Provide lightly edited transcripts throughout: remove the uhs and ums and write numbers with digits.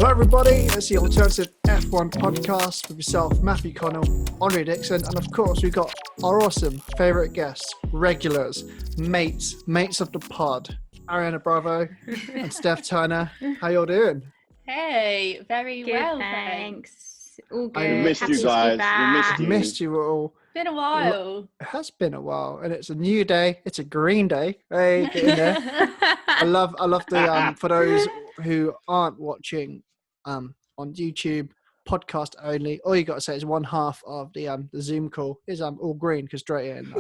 Hello everybody, it's the Alternative F1 podcast with yourself, Matthew Connell, Andre Dixon, and of course we've got our awesome favourite guests, regulars, mates of the pod, Ariana Bravo and Steph Turner. How y'all doing? Hey, very Good, well, thanks. All good. I missed Happy you to be guys. back. We Missed you all. Been a while. It has been a while, and it's a new day. It's a green day. Hey, get in there. I love the for those who aren't watching on YouTube, podcast only. All you got to say is one half of the Zoom call is all green because Dre and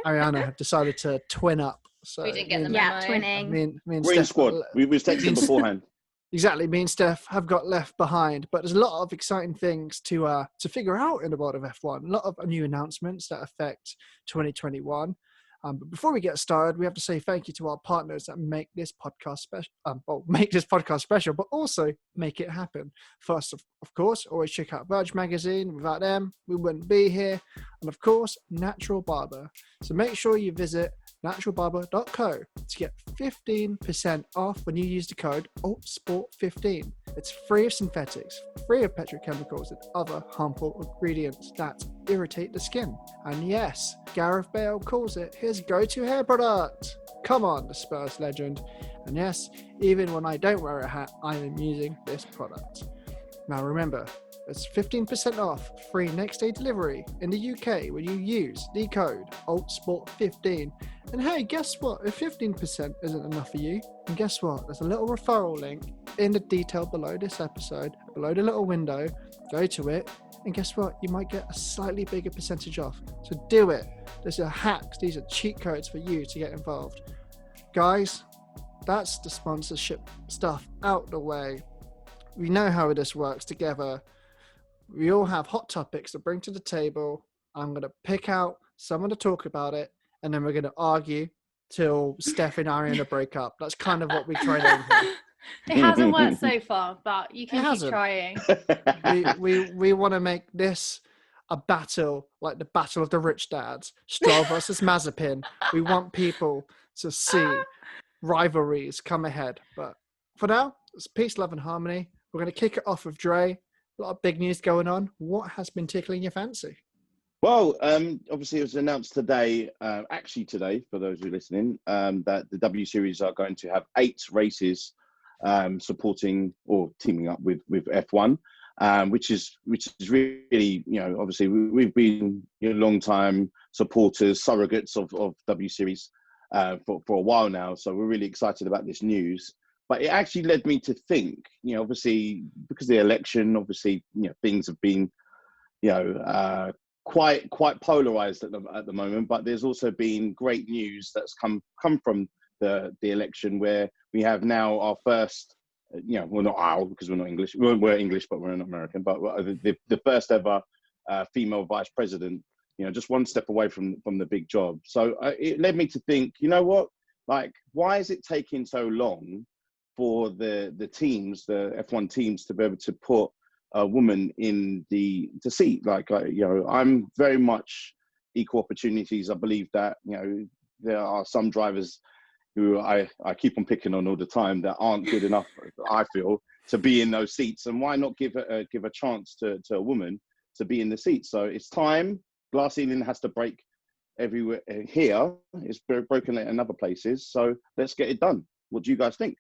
Ariana have decided to twin up. So We didn't get the Yeah, memo. twinning. Me and Green Steph, squad. We was texting beforehand. exactly. Me and Steph have got left behind, but there's a lot of exciting things to figure out in the world of F1. A lot of new announcements that affect 2021. But before we get started, we have to say thank you to our partners that make this podcast special. Make this podcast special, but also make it happen. First, of course, always check out Verge Magazine. Without them, we wouldn't be here. And of course, Natural Barber. So make sure you visit naturalbarber.co to get 15% off when you use the code ALTSPORT15. It's free of synthetics, free of petrochemicals and other harmful ingredients that irritate the skin. And yes, Gareth Bale calls it his go-to hair product. Come on, the Spurs legend. And yes, even when I don't wear a hat, I am using this product. Now remember, it's 15% off free next day delivery in the UK when you use the code ALTSPORT15. And hey, guess what? If 15% isn't enough for you, and guess what? There's a little referral link in the detail below this episode, below the little window. Go to it, and guess what? You might get a slightly bigger percentage off. So do it. These are hacks. These are cheat codes for you to get involved. Guys, that's the sponsorship stuff out the way. We know how this works together. We all have hot topics to bring to the table. I'm going to pick out someone to talk about it, and then we're going to argue till Steph and Ariana break up. That's kind of what we try to do. It hasn't worked so far, but you can keep trying. We want to make this a battle, like the battle of the rich dads, Stroll versus Mazepin. We want people to see rivalries come ahead. But for now, it's peace, love, and harmony. We're going to kick it off with Dre. A lot of big news going on. What has been tickling your fancy? Well, obviously it was announced today, actually today, for those who are listening, that the W Series are going to have 8 races supporting or teaming up with F1, which is really, obviously we've been long time supporters, surrogates of W Series for a while now. So we're really excited about this news. But it actually led me to think, obviously because of the election, obviously, things have been, quite polarized at the moment. But there's also been great news that's come from the election, where we have now our first, well, not our, because we're not English. We're English, but we're not American. But the first ever female vice president, just one step away from the big job. So it led me to think, you know what, like, why is it taking so long for the teams, the F1 teams, to be able to put a woman in the seat? Like, I'm very much equal opportunities. I believe that, there are some drivers who I keep on picking on all the time that aren't good enough, I feel, to be in those seats. And why not give a chance to a woman to be in the seat? So it's time. Glass ceiling has to break everywhere here. It's broken in other places. So let's get it done. What do you guys think?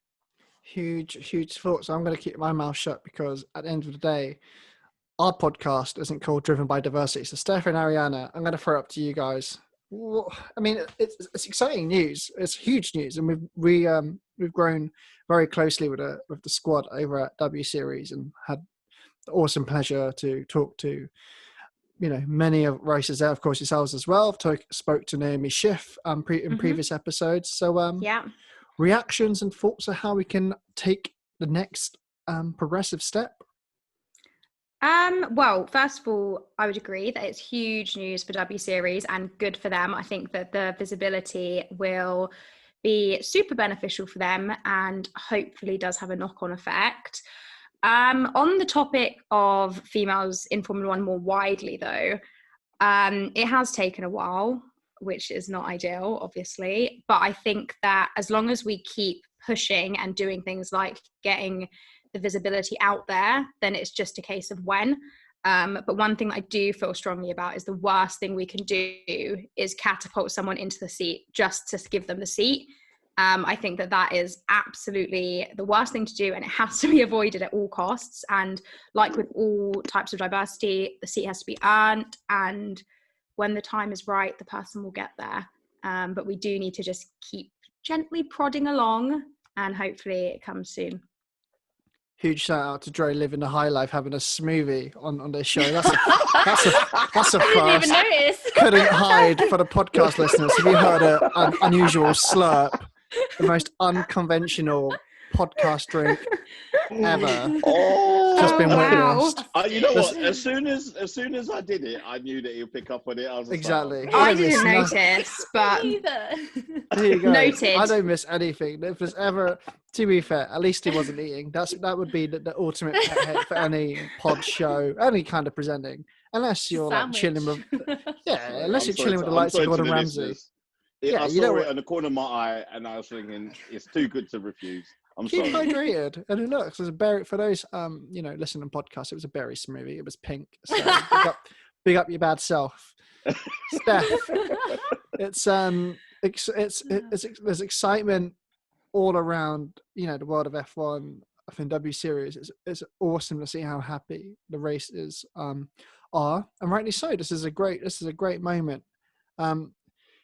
Huge thoughts. I'm going to keep my mouth shut because at the end of the day, our podcast isn't called Driven by Diversity. So Steph and Ariana, I'm going to throw it up to you guys. I mean, it's exciting news. It's huge news, and we've grown very closely with the squad over at W Series, and had the awesome pleasure to talk to many of races there. Of course, yourselves as well. I've spoke to Naomi Schiff in previous episodes. So Yeah. Reactions and thoughts of how we can take the next progressive step. Well, first of all, I would agree that it's huge news for W Series and good for them. I think that the visibility will be super beneficial for them and hopefully does have a knock-on effect. On the topic of females in Formula One more widely, though, it has taken a while, which is not ideal, obviously. But I think that as long as we keep pushing and doing things like getting the visibility out there, then it's just a case of when. But one thing I do feel strongly about is the worst thing we can do is catapult someone into the seat just to give them the seat. I think that is absolutely the worst thing to do, and it has to be avoided at all costs. And like with all types of diversity, the seat has to be earned, and when the time is right, the person will get there. But we do need to just keep gently prodding along, and hopefully it comes soon. Huge shout out to Dre living the high life, having a smoothie on this show. That's a first. I didn't even notice. Couldn't hide for the podcast listeners. Have you heard an unusual slurp? The most unconventional podcast drink ever. Just been witnessed. You know what? As soon as I did it, I knew that he'll pick up on it. I was exactly. I didn't notice, but there you go. Noted. I don't miss anything. If there's ever, to be fair, at least he wasn't eating. That would be the ultimate pet hate for any pod show, any kind of presenting, unless you're like chilling with, unless you're chilling with the likes of Gordon Ramsay. I saw it in the corner of my eye, and I was thinking, it's too good to refuse. Keep hydrated. And look, there's a berry for those listening to podcasts. It was a berry smoothie. It was pink. So big up your bad self, Steph. There's excitement all around. The world of F1. I think W Series. It's awesome to see how happy the races are, and rightly so. This is a great moment.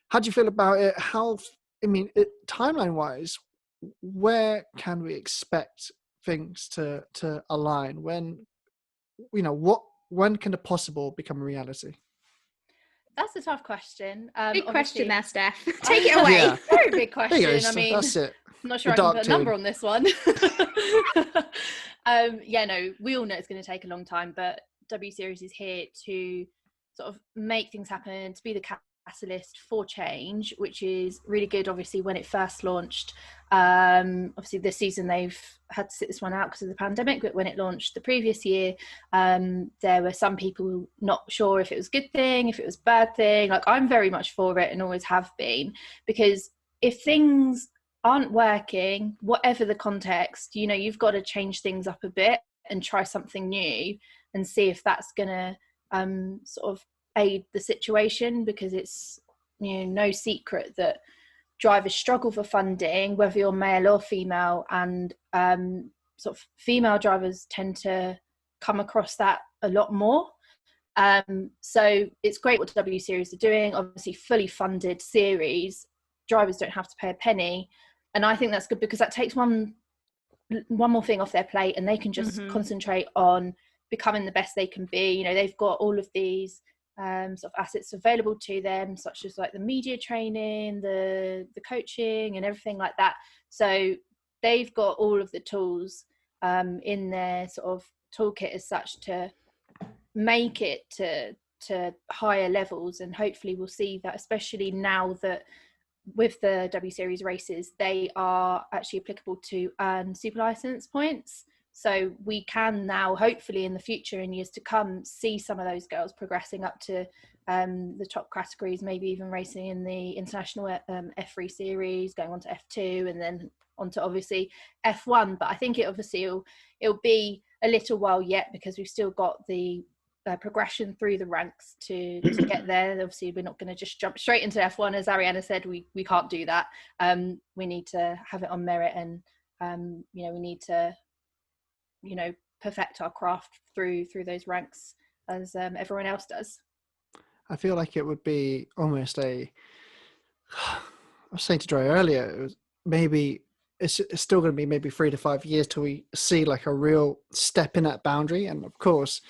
How do you feel about it? Timeline wise, where can we expect things to align? When can the possible become a reality? That's a tough question. Big question there, Steph. Take it away. Yeah. Very big question. That's it. I'm not sure I can put a number on this one. We all know it's going to take a long time, but W Series is here to sort of make things happen, to be the catalyst for change, which is really good. Obviously, when it first launched, obviously this season they've had to sit this one out because of the pandemic, but when it launched the previous year, there were some people not sure if it was a good thing, if it was a bad thing. Like, I'm very much for it and always have been, because if things aren't working, whatever the context, you've got to change things up a bit and try something new and see if that's gonna sort of aid the situation, because it's no secret that drivers struggle for funding, whether you're male or female, and sort of female drivers tend to come across that a lot more. So it's great what W Series are doing. Obviously, fully funded series, drivers don't have to pay a penny, and I think that's good because that takes one more thing off their plate, and they can just concentrate on becoming the best they can be. They've got all of these sort of assets available to them, such as like the media training, the coaching and everything like that. So they've got all of the tools in their sort of toolkit as such to make it to higher levels, and hopefully we'll see that, especially now that with the W Series races, they are actually applicable to earn super license points. So we can now, hopefully in the future, in years to come, see some of those girls progressing up to the top categories, maybe even racing in the international F3 series, going on to F2, and then onto obviously F1. But I think it'll be a little while yet, because we've still got the progression through the ranks to get there. Obviously, we're not going to just jump straight into F1, as Ariana said. We can't do that. We need to have it on merit, and we need to perfect our craft through those ranks as everyone else does. I feel like it would be almost I was saying to Dre earlier, it's still going to be maybe 3 to 5 years till we see like a real step in that boundary. And of course,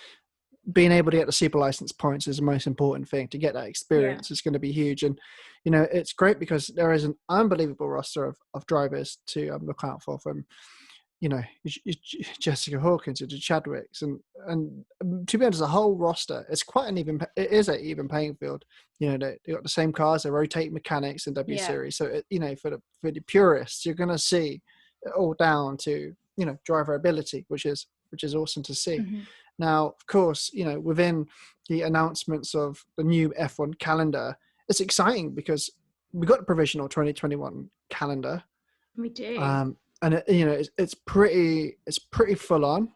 being able to get the super license points is the most important thing. To get that experience is going to be huge. And it's great because there is an unbelievable roster of drivers to look out for, from Jessica Hawkins to Chadwicks, and to be honest, the whole roster, it is an even playing field. They got the same cars, they rotate mechanics in W Series. So for the purists, you're going to see it all down to driver ability, which is awesome to see. Now, of course, within the announcements of the new F1 calendar, it's exciting because we got the provisional 2021 calendar. We do. and it's pretty full on.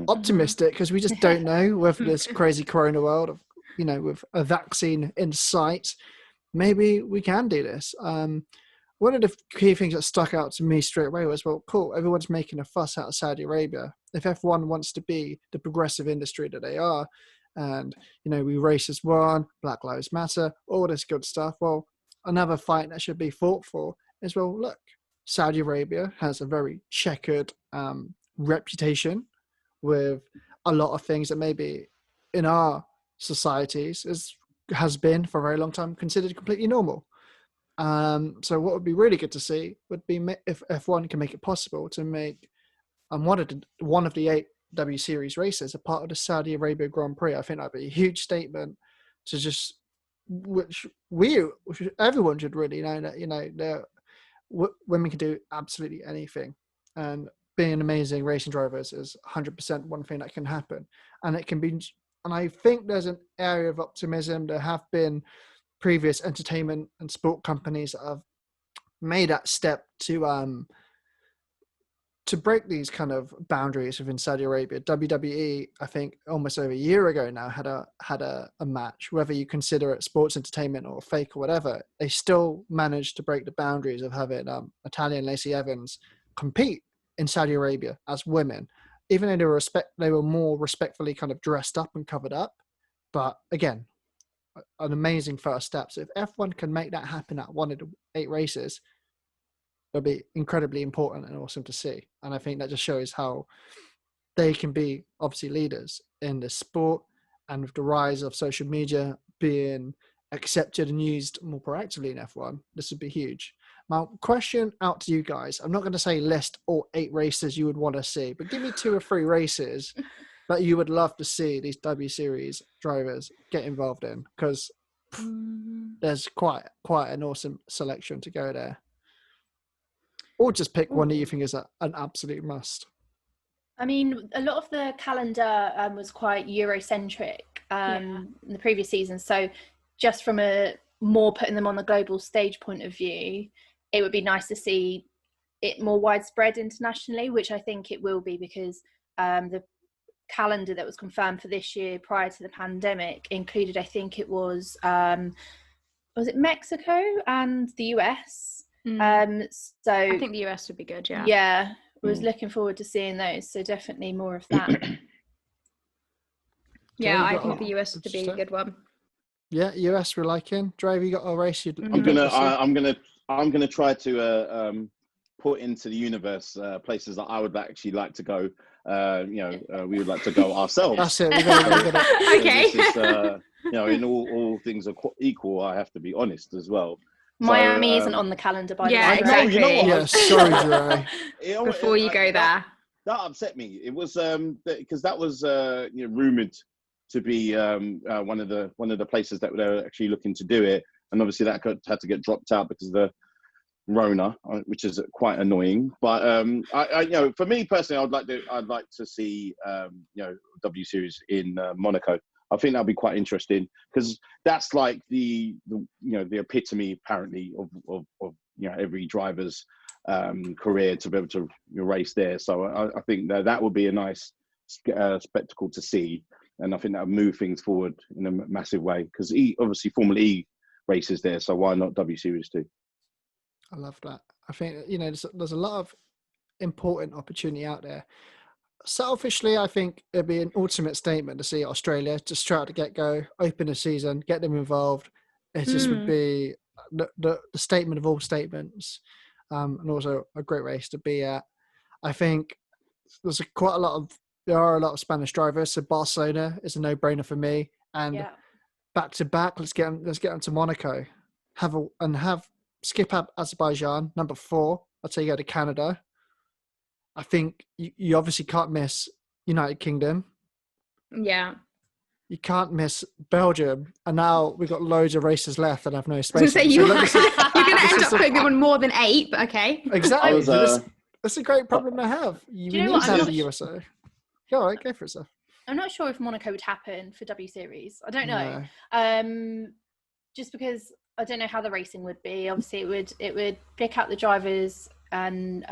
Optimistic, because we just don't know whether this crazy corona world of, with a vaccine in sight, maybe we can do this. One of the key things that stuck out to me straight away was, well, cool, everyone's making a fuss out of Saudi Arabia. If F1 wants to be the progressive industry that they are, and, we race as one, Black Lives Matter, all this good stuff, well, another fight that should be fought for is, well, look, Saudi Arabia has a very checkered reputation with a lot of things that maybe in our societies has been for a very long time considered completely normal. So what would be really good to see would be if F1 can make it possible to make one of the 8 W Series races a part of the Saudi Arabia Grand Prix. I think that'd be a huge statement to just, which everyone should really know that, women can do absolutely anything, and being amazing racing drivers is 100% one thing that can happen, and it can be. And I think there's an area of optimism. There have been previous entertainment and sport companies that have made that step to break these kind of boundaries within Saudi Arabia. WWE, I think almost over a year ago now, had a match. Whether you consider it sports entertainment or fake or whatever, they still managed to break the boundaries of having Natalia and Lacey Evans compete in Saudi Arabia as women, even though they were more respectfully kind of dressed up and covered up. But again, an amazing first step. So if F1 can make that happen at one of the 8 races, it'll be incredibly important and awesome to see. And I think that just shows how they can be obviously leaders in the sport, and with the rise of social media being accepted and used more proactively in F1, this would be huge. Now, question out to you guys. I'm not going to say list all 8 races you would want to see, but give me 2 or 3 races that you would love to see these W Series drivers get involved in, because there's quite an awesome selection to go there. Or just pick one that you think is an absolute must. I mean, a lot of the calendar was quite Eurocentric in the previous season. So just from a more putting them on the global stage point of view, it would be nice to see it more widespread internationally, which I think it will be, because the calendar that was confirmed for this year prior to the pandemic included, I think it was it Mexico and the US? So I think the US would be good. I was looking forward to seeing those, so definitely more of that. I think the US would be a good one. US we're liking. Dre, have you got a race you'd I'm gonna try to put into the universe places that I would actually like to go. We would like to go ourselves. That's it. We're gonna Okay. So this is, in all things are equal, I have to be honest as well. Miami isn't on the calendar, by the way. Yeah, exactly. You know what? Yeah, sorry, Dre. Before you go there. That upset me. It was because that was rumored to be one of the places that they were actually looking to do it, and obviously that had to get dropped out because of the Rona, which is quite annoying. But I for me personally, I'd like to see W Series in Monaco. I think that'll be quite interesting, because that's like the epitome apparently of every driver's career, to be able to race there. So I think that would be a nice spectacle to see, and I think that would move things forward in a massive way, because obviously Formula E races there, so why not W Series too? I love that. I think there's a lot of important opportunity out there. Selfishly, I think it'd be an ultimate statement to see Australia just try to get-go, open the season, get them involved. It just would be the statement of all statements, and also a great race to be at. I think there are a lot of Spanish drivers, so Barcelona is a no-brainer for me. And back to back, let's get on to Monaco, skip up Azerbaijan, number 4. I'd say you go to Canada. I think you obviously can't miss United Kingdom. Yeah. You can't miss Belgium. And now we've got loads of races left that have no space. I was going to say, you're going to end up putting them on more than 8, but okay. Exactly. That's a great problem to have. You need to have the USA. Go for it, Seth. I'm not sure if Monaco would happen for W Series. I don't know. Just because I don't know how the racing would be. Obviously, it would pick out the drivers and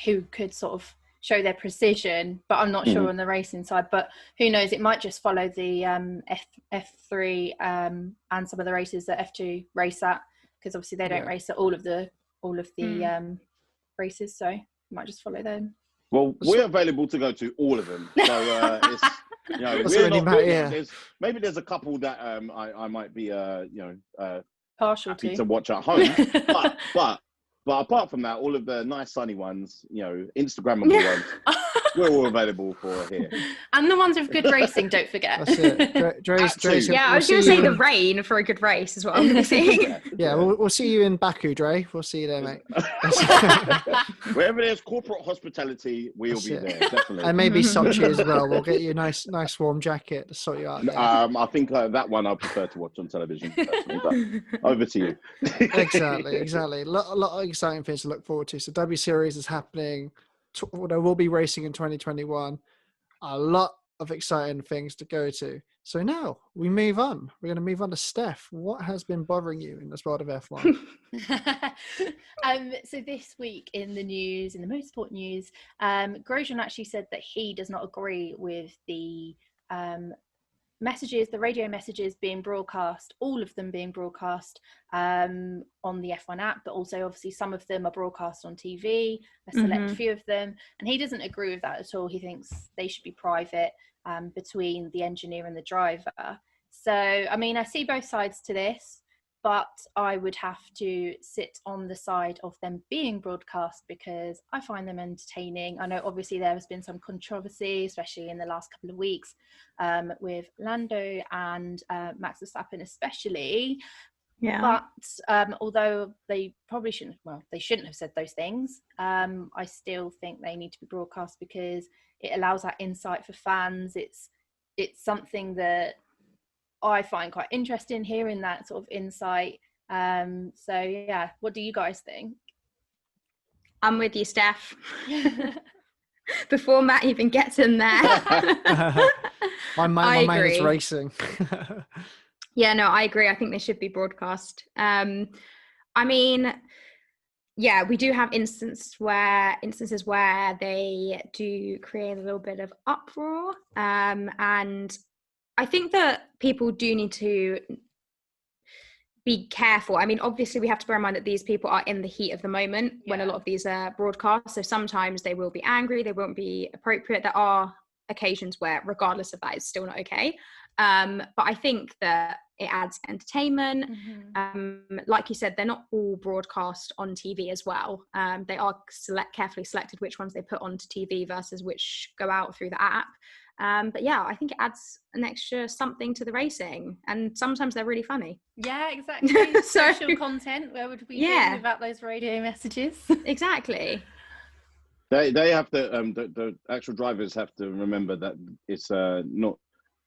who could sort of show their precision, but I'm not sure on the racing side. But who knows, it might just follow the F3 and some of the races that F2 race at, because obviously they don't race at all of the races, so it might just follow them. Well, we're available to go to all of them, so it's, you know, we're not, maybe there's a couple that I might be partial happy to watch at home, but apart from that, all of the nice sunny ones, you know, Instagrammable ones, we're all available for here. And the ones with good racing, don't forget. That's it. Dre's, I was going to say the rain for a good race is what I'm going to be saying. Yeah, we'll see you in Baku, Dre. We'll see you there, mate. Wherever there's corporate hospitality, we'll be there, definitely. And maybe Sochi as well. We'll get you a nice warm jacket to sort you out. I think that one I prefer to watch on television. But over to you. Exactly. A lot of exciting things to look forward to. So W Series is happening. There will be racing in 2021. A lot of exciting things to go to. So now we move on. We're going to move on to Steph. What has been bothering you in the world of F1? So this week in the news, in the motorsport news, Grosjean actually said that he does not agree with the the radio messages being broadcast, all of them being broadcast on the F1 app, but also obviously some of them are broadcast on TV, a select few of them, and he doesn't agree with that at all. He thinks they should be private between the engineer and the driver. So, I mean, I see both sides to this, but I would have to sit on the side of them being broadcast because I find them entertaining. I know obviously there has been some controversy, especially in the last couple of weeks, with Lando and Max Verstappen especially. Yeah. But although they probably shouldn't have said those things, I still think they need to be broadcast because it allows that insight for fans. It's something that I find quite interesting, hearing that sort of insight. So yeah, what do you guys think? I'm with you, Steph. Before Matt even gets in there. my mind is racing. Yeah, no, I agree. I think they should be broadcast. I mean, yeah, we do have instances where they do create a little bit of uproar, and I think that people do need to be careful. I mean, obviously we have to bear in mind that these people are in the heat of the moment when a lot of these are broadcast. So sometimes they will be angry, they won't be appropriate. There are occasions where, regardless of that, it's still not okay. But I think that it adds entertainment. Like you said, they're not all broadcast on TV as well. They are carefully selected which ones they put onto TV versus which go out through the app. But yeah, I think it adds an extra something to the racing, and sometimes they're really funny. Yeah, exactly. Social content. Where would we be without those radio messages? Exactly. They have to. The actual drivers have to remember that it's not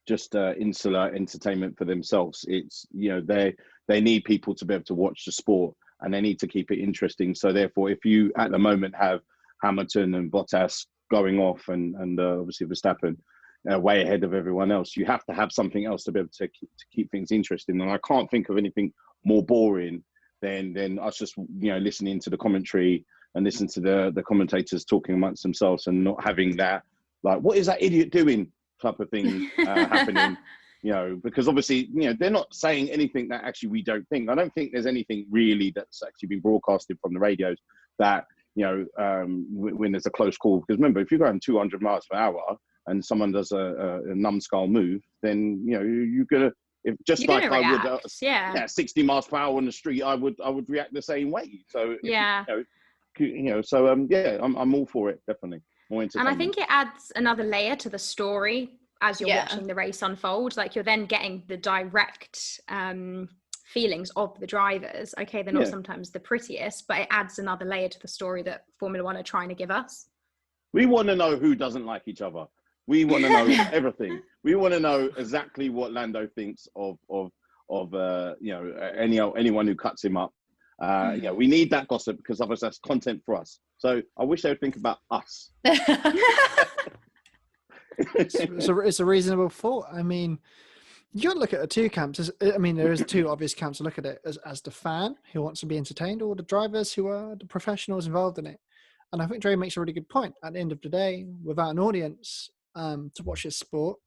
just insular entertainment for themselves. It's, you know, they need people to be able to watch the sport, and they need to keep it interesting. So therefore, if you at the moment have Hamilton and Bottas going off, and obviously Verstappen way ahead of everyone else, you have to have something else to be able to keep things interesting. And I can't think of anything more boring than us just, you know, listening to the commentary and listen to the commentators talking amongst themselves and not having that, like, what is that idiot doing type of thing happening, you know, because obviously, you know, they're not saying anything that actually we don't think. I don't think there's anything really that's actually been broadcasted from the radios that, you know, when there's a close call. Because remember, if you're going 200 miles per hour and someone does a numbskull move, then, you know, you're gonna, if just you're like I react, would, 60 miles per hour on the street, I would react the same way. So so I'm all for it, definitely. More and I think it adds another layer to the story as you're watching the race unfold. Like, you're then getting the direct feelings of the drivers. Okay, they're not sometimes the prettiest, but it adds another layer to the story that Formula One are trying to give us. We want to know who doesn't like each other. We want to know everything. We want to know exactly what Lando thinks of anyone who cuts him up. We need that gossip, because otherwise that's content for us. So I wish they would think about us. It's a reasonable thought. I mean, you got to look at the two camps. I mean, there is two obvious camps to look at it as the fan who wants to be entertained, or the drivers who are the professionals involved in it. And I think Dre makes a really good point. At the end of the day, without an audience to watch this sport,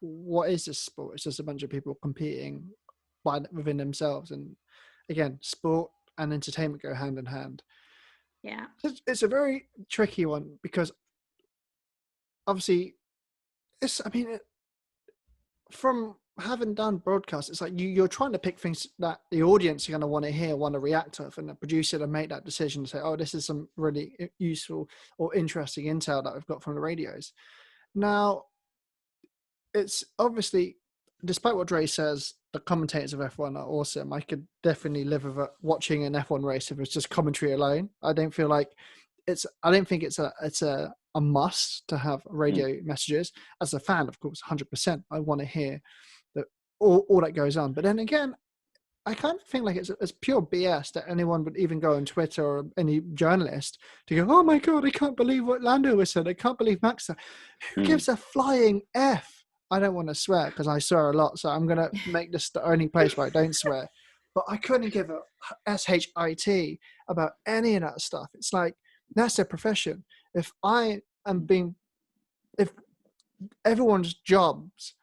what is this sport? It's just a bunch of people competing within themselves. And again, sport and entertainment go hand in hand. Yeah. It's a very tricky one because obviously from having done broadcasts, it's like you're trying to pick things that the audience are going to want to hear, want to react to, and the producer to make that decision to say, oh, this is some really useful or interesting intel that we've got from the radios. Now, it's obviously, despite what Dre says, the commentators of F1 are awesome. I could definitely live with watching an F1 race if it's just commentary alone. I don't think it's a must to have radio messages. As a fan, of course, 100%, I want to hear that all that goes on. But then again, I kind of think like it's pure BS that anyone would even go on Twitter or any journalist to go, oh my God, I can't believe what Lando was said. I can't believe Max said. Who gives a flying F? I don't want to swear because I swear a lot, so I'm going to make this the only place where I don't swear. But I couldn't give a shit about any of that stuff. It's like, that's their profession. If everyone's jobs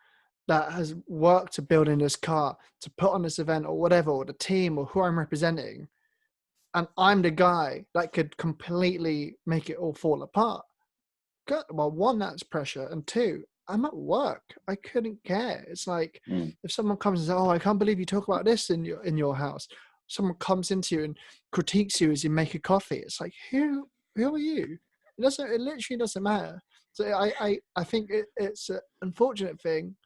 that has worked to build in this car, to put on this event or whatever, or the team or who I'm representing, and I'm the guy that could completely make it all fall apart. Well, one, that's pressure, and two, I'm at work. I couldn't care. It's like if someone comes and says, oh, I can't believe you talk about this in your house. Someone comes into you and critiques you as you make a coffee. It's like, who are you? It literally doesn't matter. So I think it's an unfortunate thing.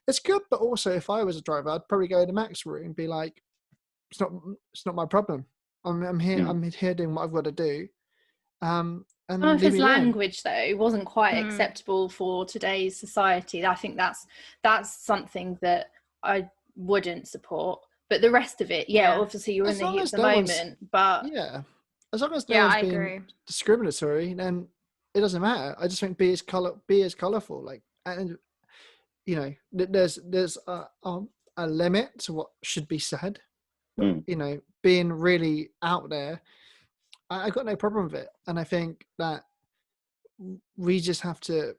It's good, but also if I was a driver, I'd probably go to Max room and be like, it's not my problem. I'm here. I'm here doing what I've got to do. And some of his language though wasn't quite acceptable for today's society. I think that's something that I wouldn't support. But the rest of it, obviously you're in the heat at the moment. But as long as no one's being discriminatory, then it doesn't matter. I just think be as colourful. Like, and you know, there's a limit to what should be said. You know, being really out there, I've got no problem with it. And I think that we just have to,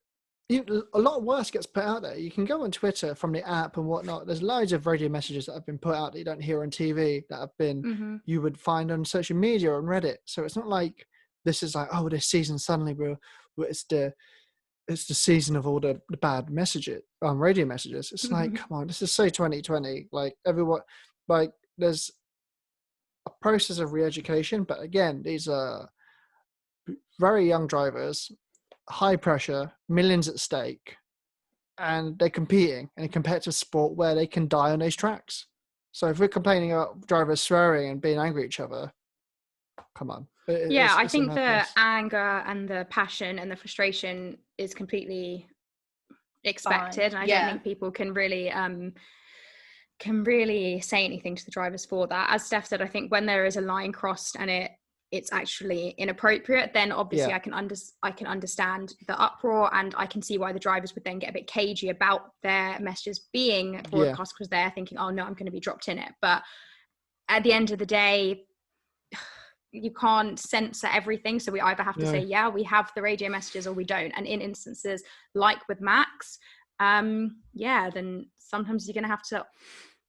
a lot worse gets put out there. You can go on Twitter from the app and whatnot. There's loads of radio messages that have been put out that you don't hear on TV that have been, you would find on social media, on Reddit. So it's not like this is like, oh, this season suddenly it's the season of all the bad messages, radio messages. It's like, come on, this is so 2020. Like everyone, like there's a process of re-education, but again, these are very young drivers, high pressure, millions at stake, and they're competing in a competitive sport where they can die on those tracks. So if we're complaining about drivers swearing and being angry at each other, come on. I think the anger and the passion and the frustration is completely expected. And I don't think people can really say anything to the drivers for that. As Steph said, I think when there is a line crossed and it's actually inappropriate, then obviously I can understand the uproar, and I can see why the drivers would then get a bit cagey about their messages being broadcast because they're thinking, oh no, I'm going to be dropped in it. But at the end of the day, you can't censor everything, so we either have to say we have the radio messages or we don't. And in instances like with Max, then sometimes you're going to have to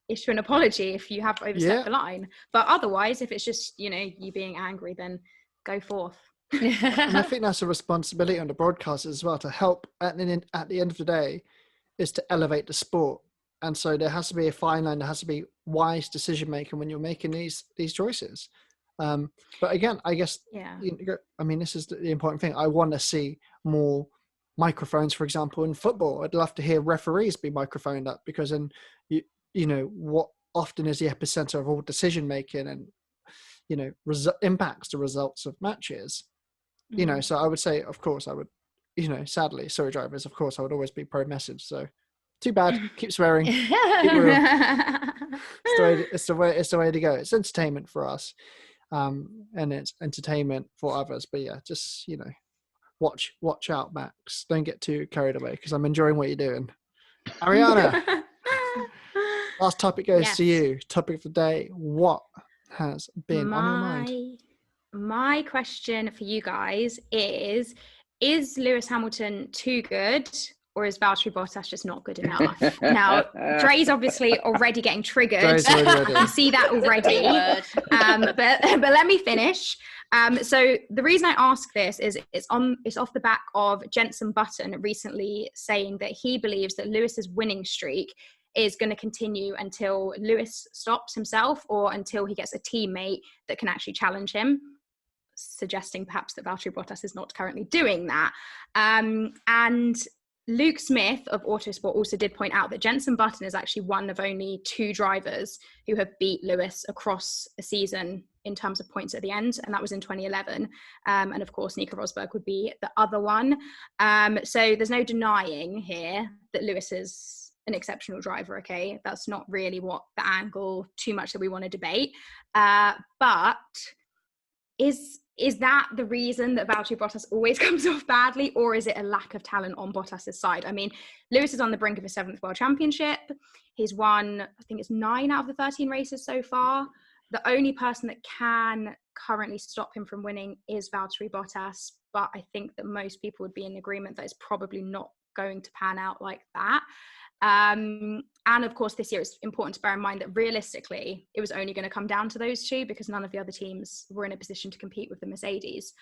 issue an apology if you have overstepped the line. But otherwise, if it's just, you know, you being angry, then go forth. And I think that's a responsibility on the broadcasters as well, to help at the end of the day, is to elevate the sport. And so there has to be a fine line. There has to be wise decision making when you're making these choices. But again, I guess, I mean, this is the important thing. I want to see more microphones, for example, in football. I'd love to hear referees be microphoned up, because then, you know, what often is the epicenter of all decision making and, you know, impacts the results of matches. You know, so I would say, of course, I would, you know, sadly, sorry drivers, of course, I would always be pro message. So too bad. Keep swearing. Keep real. It's the way to go. It's entertainment for us. And it's entertainment for others. But yeah, just, you know, watch out, Max. Don't get too carried away, because I'm enjoying what you're doing. Ariana, last topic goes to you. Topic of the day. What has been on your mind? my question for you guys is Lewis Hamilton too good, or is Valtteri Bottas just not good enough? Now, Dre's obviously already getting triggered. Dre's already I ready. can see that already. But let me finish. So the reason I ask this is it's off the back of Jenson Button recently saying that he believes that Lewis's winning streak is going to continue until Lewis stops himself or until he gets a teammate that can actually challenge him, suggesting perhaps that Valtteri Bottas is not currently doing that. And Luke Smith of Autosport also did point out that Jenson Button is actually one of only 2 drivers who have beat Lewis across a season in terms of points at the end, and that was in 2011. And of course, Nico Rosberg would be the other one. So there's no denying here that Lewis is an exceptional driver, okay? That's not really what the angle too much that we want to debate. But is that the reason that Valtteri Bottas always comes off badly, or is it a lack of talent on Bottas's side? I mean, Lewis is on the brink of his 7th World Championship. He's won, I think it's 9 out of the 13 races so far. The only person that can currently stop him from winning is Valtteri Bottas, but I think that most people would be in agreement that it's probably not going to pan out like that. And of course, this year it's important to bear in mind that realistically, it was only going to come down to those 2 because none of the other teams were in a position to compete with the Mercedes.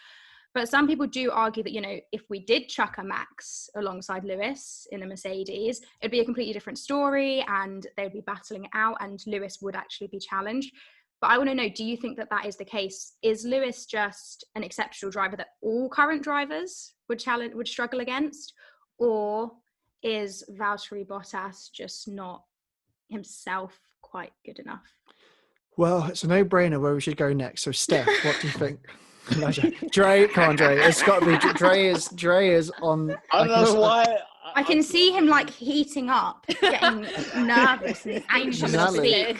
But some people do argue that, you know, if we did chuck a Max alongside Lewis in a Mercedes, it'd be a completely different story and they'd be battling it out and Lewis would actually be challenged. But I want to know, do you think that that is the case? Is Lewis just an exceptional driver that all current drivers would struggle against? Or is Valtteri Bottas just not himself quite good enough? Well, it's a no-brainer where we should go next. So, Steph, what do you think? No, Dre, come on, Dre. It's got to be Dre is on. I don't know why. I can see him like heating up, getting nervous and anxious. Exactly.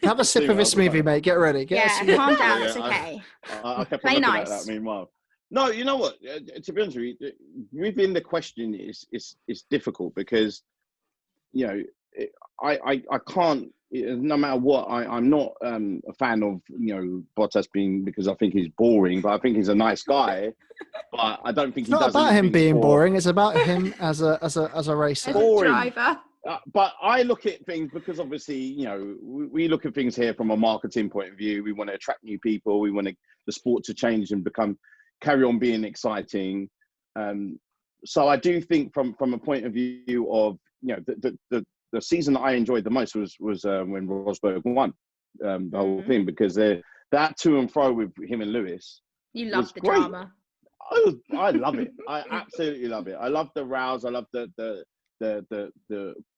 Have a sip of his smoothie, mate. Get ready. Calm down. It's okay. I kept Play looking nice. at that meanwhile. No, you know what? To be honest with you, within the question is difficult because, you know, I can't. No matter what, I'm not a fan of, you know, Bottas being, because I think he's boring, but I think he's a nice guy. But I don't think it's not about him being boring. It's about him as a racer, as a driver. But I look at things because obviously, you know, we look at things here from a marketing point of view. We want to attract new people. We want the sport to change and carry on being exciting. So I do think from a point of view of, you know, the season that I enjoyed the most was when Rosberg won the whole thing, because that to and fro with him and Lewis. You love the great. drama. I love it. I absolutely love it. I love the rows. I love the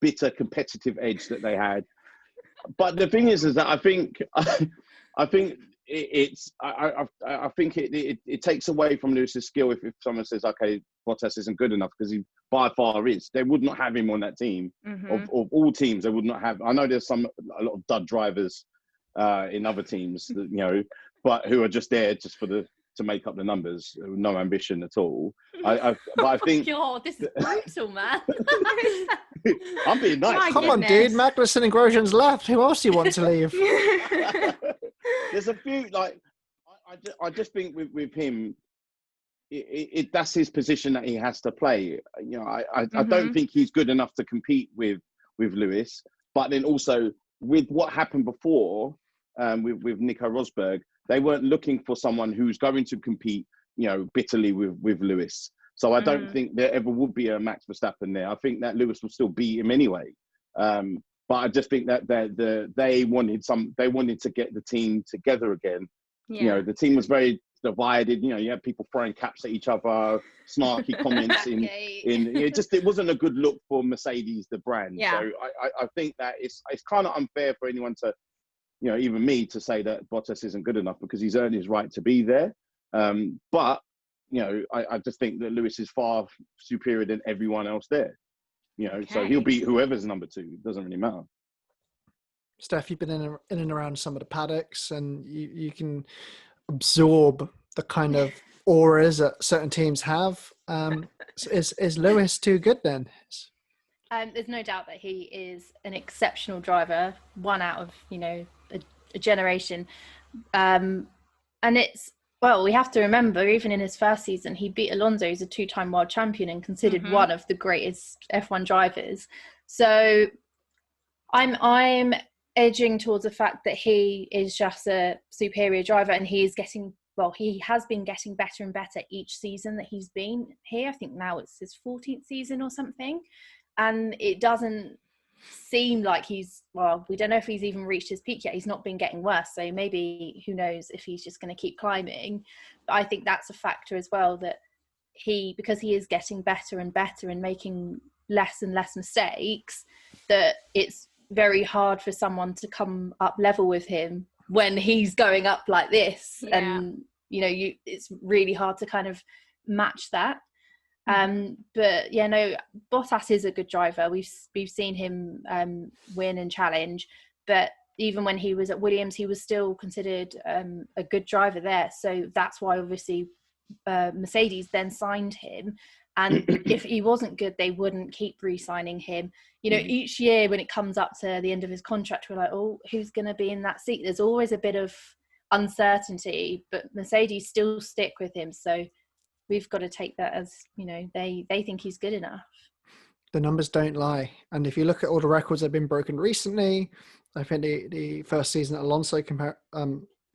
bitter competitive edge that they had. But the thing is that I think it takes away from Lewis's skill if someone says, okay, Bottas isn't good enough, because he by far is. They would not have him on that team. Of all teams. They would not have. I know there's a lot of dud drivers in other teams that, you know, but who are just there just to make up the numbers, no ambition at all. But I think. God, this is brutal, man. I'm being nice. Come on, dude. Magnussen and Grosjean's left. Who else do you want to leave? There's a few, like, I just think with him, that's his position that he has to play. You know, I don't think he's good enough to compete with Lewis. But then also with what happened before with Nico Rosberg, they weren't looking for someone who's going to compete, you know, bitterly with Lewis. So I don't think there ever would be a Max Verstappen there. I think that Lewis will still beat him anyway. But I just think that they wanted to get the team together again. Yeah. You know, the team was very divided. You know, you had people throwing caps at each other, snarky comments it wasn't a good look for Mercedes, the brand. Yeah. So I think that it's kind of unfair for anyone to, you know, even me, to say that Bottas isn't good enough, because he's earned his right to be there. But, you know, I just think that Lewis is far superior than everyone else there. You know, so he'll beat whoever's number 2. It doesn't really matter. Steph, you've been in and around some of the paddocks, and you can absorb the kind of auras that certain teams have. Is Lewis too good then? There's no doubt that he is an exceptional driver, one out of, you know, a generation. And it's Well, we have to remember, even in his first season, he beat Alonso, who's a 2-time world champion and considered one of the greatest F1 drivers. So I'm edging towards the fact that he is just a superior driver, and he has been getting better and better each season that he's been here. I think now it's his 14th season or something. And it doesn't seem like we don't know if he's even reached his peak yet. He's not been getting worse, so maybe, who knows if he's just going to keep climbing. But I think that's a factor as well, that because he is getting better and better and making less and less mistakes, that it's very hard for someone to come up level with him when he's going up like this. And it's really hard to kind of match that. But yeah, no, Bottas is a good driver. We've seen him win and challenge, but even when he was at Williams, he was still considered a good driver there. So that's why obviously Mercedes then signed him. And if he wasn't good, they wouldn't keep re-signing him. Each year when it comes up to the end of his contract, we're like, oh, who's going to be in that seat? There's always a bit of uncertainty, but Mercedes still stick with him. So we've got to take that as, they think he's good enough. The numbers don't lie. And if you look at all the records that have been broken recently, I think the first season Alonso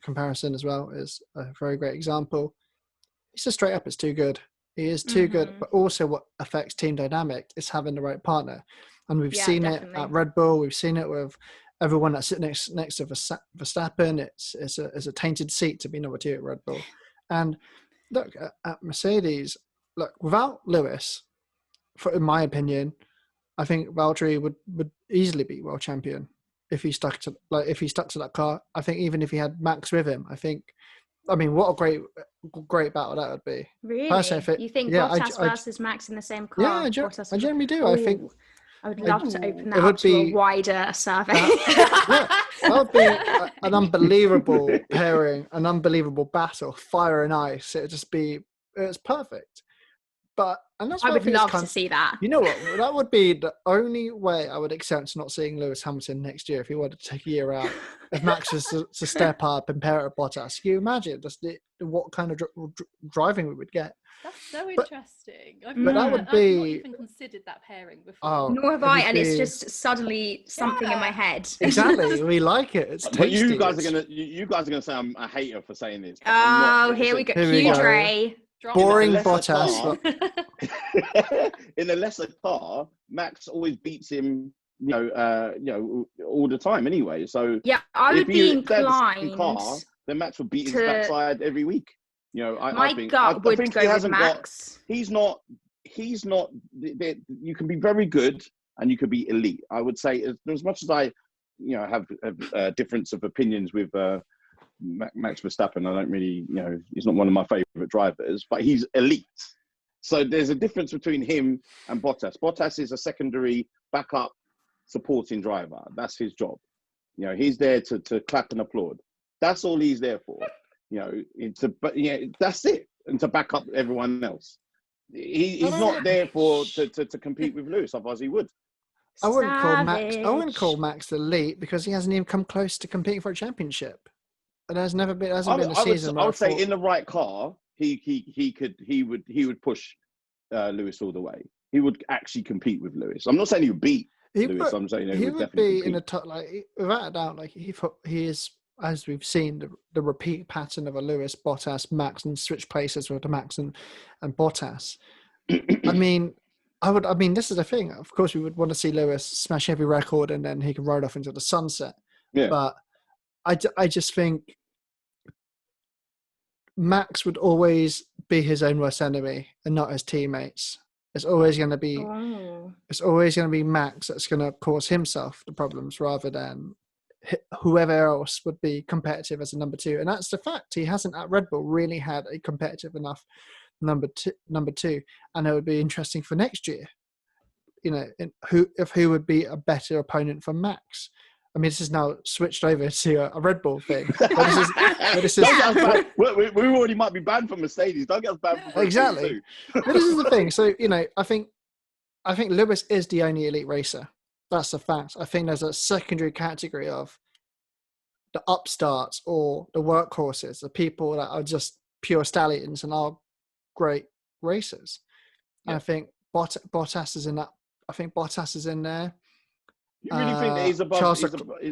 comparison as well is a very great example. He's just straight up, it's too good. He is too good, but also what affects team dynamic is having the right partner. And we've seen definitely. It at Red Bull. We've seen it with everyone that's sitting next to Verstappen. It's a tainted seat to be number 2 at Red Bull. And look at Mercedes. Look, without Lewis, in my opinion, I think Valtteri would easily be world champion if he stuck to that car. I think even if he had Max with him, what a great battle that would be. Really? You think Bottas versus Max in the same car? Yeah, I generally do. I think I would love to open that up to a wider survey. That would be an unbelievable pairing, an unbelievable battle, fire and ice. It's perfect. And that's I would love to see that. You know what? That would be the only way I would accept not seeing Lewis Hamilton next year if he wanted to take a year out. If Max was to step up and pair it with Bottas, can you imagine just what kind of driving we would get? That's so interesting. I've not even considered that pairing before. Nor have I, and it's just suddenly something in my head. Exactly, we like it. It's tasty. But you guys are gonna say I'm a hater for saying this. Here we go. Hugh. Boring Bottas. In a lesser car, Max always beats him. All the time anyway. So yeah, I would be inclined. Then Max would beat his backside every week. My gut would go with Max. He's not. You can be very good and you can be elite. I would say as much as I, have a difference of opinions with Max Verstappen. I don't really, he's not one of my favorite drivers, but he's elite. So there's a difference between him and Bottas. Bottas is a secondary backup supporting driver. That's his job. He's there to clap and applaud. That's all he's there for. That's it, and to back up everyone else. He's not there to compete with Lewis, otherwise he would. I wouldn't call Max elite because he hasn't even come close to competing for a championship. And hasn't been a season. I would say in the right car, he would push Lewis all the way. He would actually compete with Lewis. I'm not saying he would beat Lewis. I'm saying he would definitely be in a top, without a doubt. He is, as we've seen, the repeat pattern of a Lewis, Bottas, Max, and switch places with the Max and Bottas. This is the thing. Of course, we would want to see Lewis smash every record and then he can ride off into the sunset. Yeah. But I just think Max would always be his own worst enemy and not his teammates. It's always going to be Max that's going to cause himself the problems rather than whoever else would be competitive as a number 2. And that's the fact. He hasn't at Red Bull really had a competitive enough number two. And it would be interesting for next year, who would be a better opponent for Max. This is now switched over to a Red Bull thing. We already might be banned from Mercedes. Don't get us banned from exactly. But this is the thing. So, I think Lewis is the only elite racer. That's a fact. I think there's a secondary category of the upstarts or the workhorses, the people that are just pure stallions and are great racers. And I think Bottas is in that. I think Bottas is in there. You really think that he's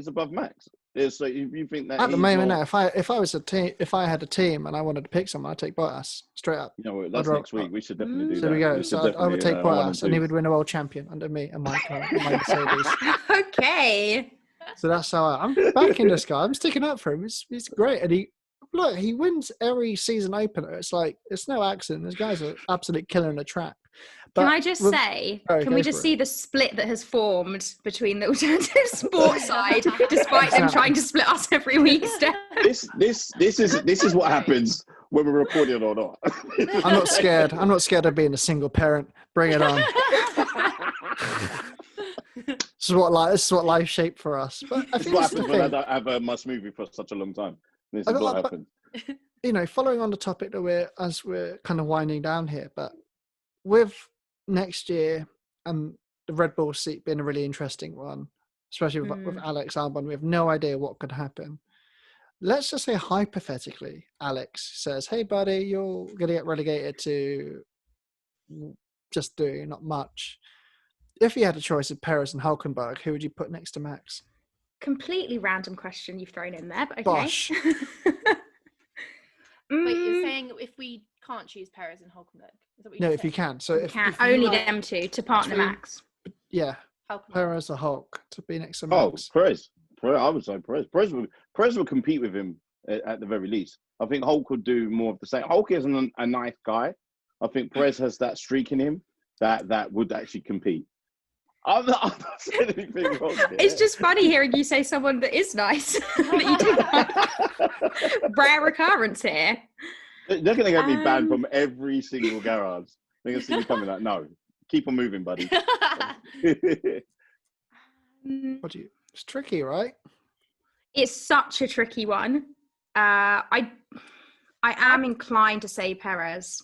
above Max? Yeah, so you think that at the he's moment, not... no. If I was a team, if I had a team and I wanted to pick someone, I'd take Bottas straight up. You know, that's next week. We should definitely do that. There we go. So I would take Bottas, and he do. would win a world champion under me and my car, and my Mercedes. Okay. So that's how I'm backing this guy. I'm sticking up for him. He's great, and he wins every season opener. It's like it's no accident. This guy's an absolute killer in the track. But can I just say, can we just see the split that has formed between the alternative sports side, despite them trying to split us every week, Steph? This is what happens when we're recording or not. I'm not scared. I'm not scared of being a single parent. Bring it on. This is what life shaped for us. But I think what happens when I don't have my smoothie for such a long time. This is what happens. You know, following on the topic that we're kind of winding down here, but with next year and the Red Bull seat being a really interesting one, especially with Alex Albon, we have no idea what could happen. Let's just say hypothetically, Alex says, "Hey, buddy, you're going to get relegated to just doing not much." If you had a choice of Perez and Hulkenberg, who would you put next to Max? Completely random question you've thrown in there, but okay. Bosh. Wait, you're saying if we can't choose Perez and Hulkenberg? Is that what No, you're if you saying? can. So if only them two to partner Max. Yeah, Hulkenberg. Perez or Hulk to be next to Oh, Max. Perez. I would say Perez. Perez will compete with him at the very least. I think Hulk would do more of the same. Hulk isn't a nice guy. I think Perez has that streak in him that would actually compete. I'm not saying anything wrong here. It's just funny hearing you say someone that is nice. That you do. Rare occurrence here. They're going to get me banned from every single garage. They're going to see me coming like, no, keep on moving, buddy. It's tricky, right? It's such a tricky one. I am inclined to say Perez.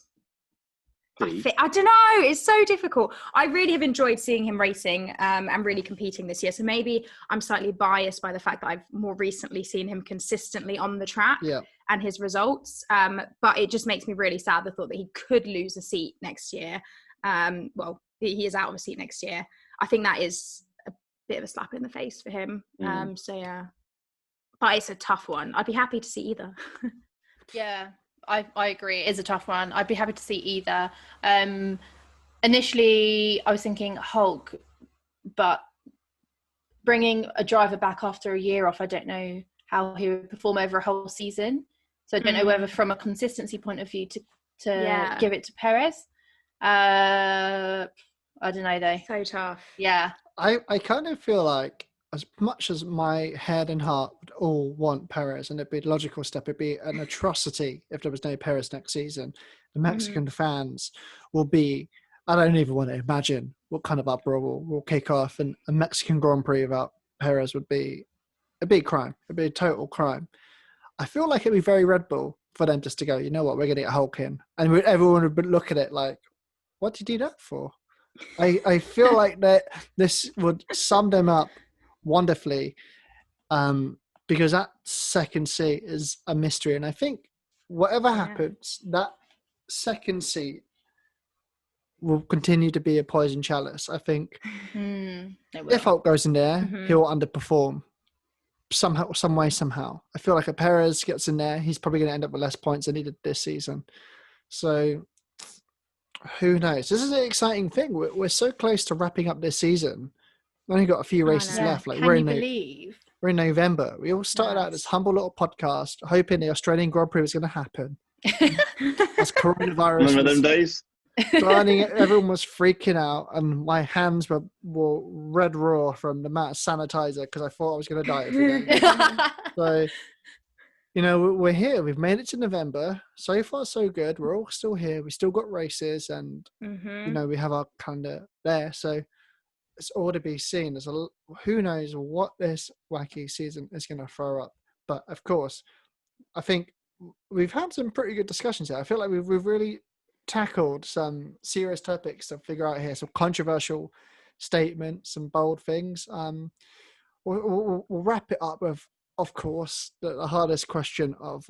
I don't know. It's so difficult. I really have enjoyed seeing him racing and really competing this year. So maybe I'm slightly biased by the fact that I've more recently seen him consistently on the track and his results. But it just makes me really sad, the thought that he could lose a seat next year. Well, he is out of a seat next year. I think that is a bit of a slap in the face for him. So, yeah. But it's a tough one. I'd be happy to see either. Yeah. I agree. It is a tough one. I'd be happy to see either. Initially, I was thinking Hulk, but bringing a driver back after a year off, I don't know how he would perform over a whole season. So I don't know whether from a consistency point of view to give it to Perez. I don't know though. So tough. Yeah. I kind of feel like as much as my head and heart would all want Perez, and it'd be a logical step, it'd be an atrocity if there was no Perez next season. The Mexican fans will be, I don't even want to imagine what kind of uproar will kick off, and a Mexican Grand Prix without Perez would be a big crime. It'd be a total crime. I feel like it'd be very Red Bull for them just to go, you know what, we're going to get Hulk in. And everyone would look at it like, what did you do that for? I feel like that this would sum them up wonderfully, because that second seat is a mystery, and I think whatever happens, that second seat will continue to be a poison chalice. I think if Hulk goes in there, he'll underperform somehow, some way, somehow. I feel like if Perez gets in there, he's probably going to end up with less points than he did this season. So who knows? This is an exciting thing. We're so close to wrapping up this season. We've only got a few races left. Like Can you believe? We're in November. We all started out this humble little podcast, hoping the Australian Grand Prix was going to happen. As coronavirus Remember them days? Everyone was freaking out, and my hands were red raw from the amount of sanitizer because I thought I was going to die every day. So, you know, we're here. We've made it to November. So far, so good. We're all still here. We still got races, and you know, we have our calendar there. So it's all to be seen. Who knows what this wacky season is going to throw up. But of course, I think we've had some pretty good discussions here. I feel like we've really tackled some serious topics to figure out here, some controversial statements, some bold things. We'll wrap it up with, of course, the hardest question of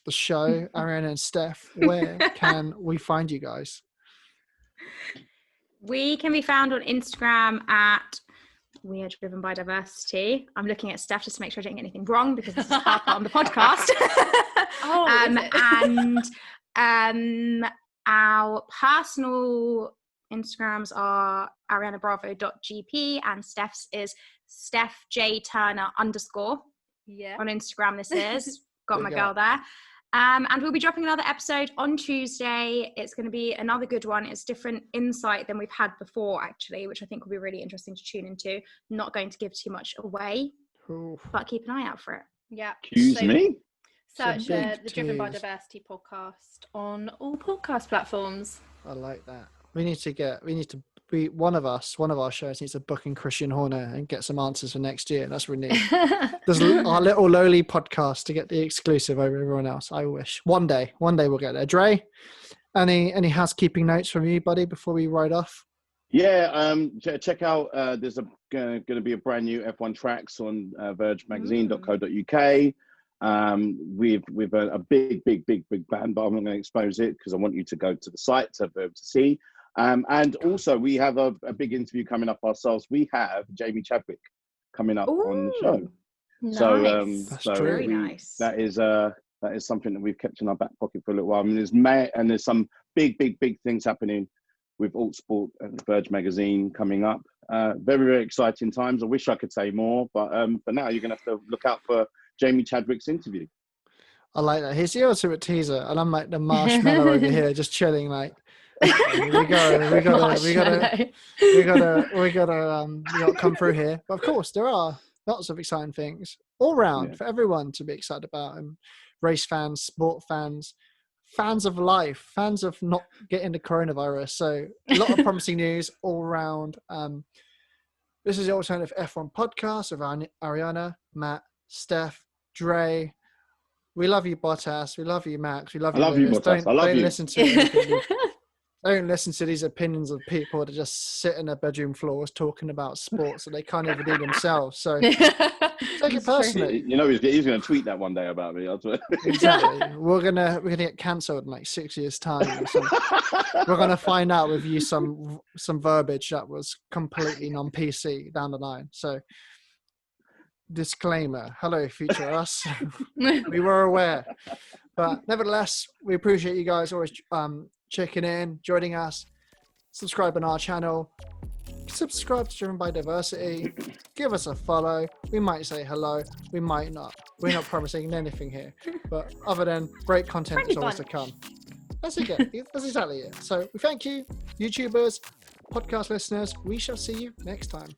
the show, Ariana and Steph, where can we find you guys? We can be found on Instagram at We Are Driven by Diversity. I'm looking at Steph just to make sure I don't get anything wrong because this is part on the podcast. And our personal Instagrams are arianabravo.gp and Steph's is StephJTurner_. Yeah. On Instagram, this is. Got There my you girl there. And we'll be dropping another episode on Tuesday. It's going to be another good one. It's different insight than we've had before, actually, which I think will be really interesting to tune into. Not going to give too much away, but keep an eye out for it. Yeah. Excuse me? Search Some big the Driven by tease. Diversity podcast on all podcast platforms. I like that. One of our shows needs to book in Christian Horner and get some answers for next year. That's what we need. There's our little lowly podcast to get the exclusive over everyone else. I wish. One day we'll get there. Dre, any housekeeping notes from you, buddy, before we ride off? Yeah, check out, there's going to be a brand new F1 tracks on vergemagazine.co.uk. We've a big band, but I'm not going to expose it because I want you to go to the site to be able to see. And also we have a big interview coming up ourselves. We have Jamie Chadwick coming up on the show. Nice. That's very nice. That is something that we've kept in our back pocket for a little while. I mean, there's some big things happening with Alt Sport and Verge Magazine coming up. Very exciting times. I wish I could say more, but for now you're going to have to look out for Jamie Chadwick's interview. I like that. Here's the ultimate teaser, and I'm like the marshmallow over here, just chilling. Like we gotta come through here. But of course, there are lots of exciting things all round for everyone to be excited about. And race fans, sport fans, fans of life, fans of not getting the coronavirus. So a lot of promising news all around. This is the Alternative F1 podcast with Ariana, Matt, Steph, Dre. We love you, Bottas. We love you, Max. We love you. I love you, Bottas. I love you. Don't listen to these opinions of people that just sit in their bedroom floors talking about sports that they can't even do themselves. So take it personally. You know he's going to tweet that one day about me. Exactly. We're gonna get cancelled in like 6 years' time. We're gonna find out with you some verbiage that was completely non-PC down the line. So disclaimer. Hello, future us. We were aware, but nevertheless, we appreciate you guys always checking in, joining us, subscribing our channel, subscribe to Driven by Diversity, give us a follow. We might say hello, we might not. We're not promising anything here, but other than great content is always to come. That's it. That's exactly it. So we thank you, YouTubers, podcast listeners. We shall see you next time.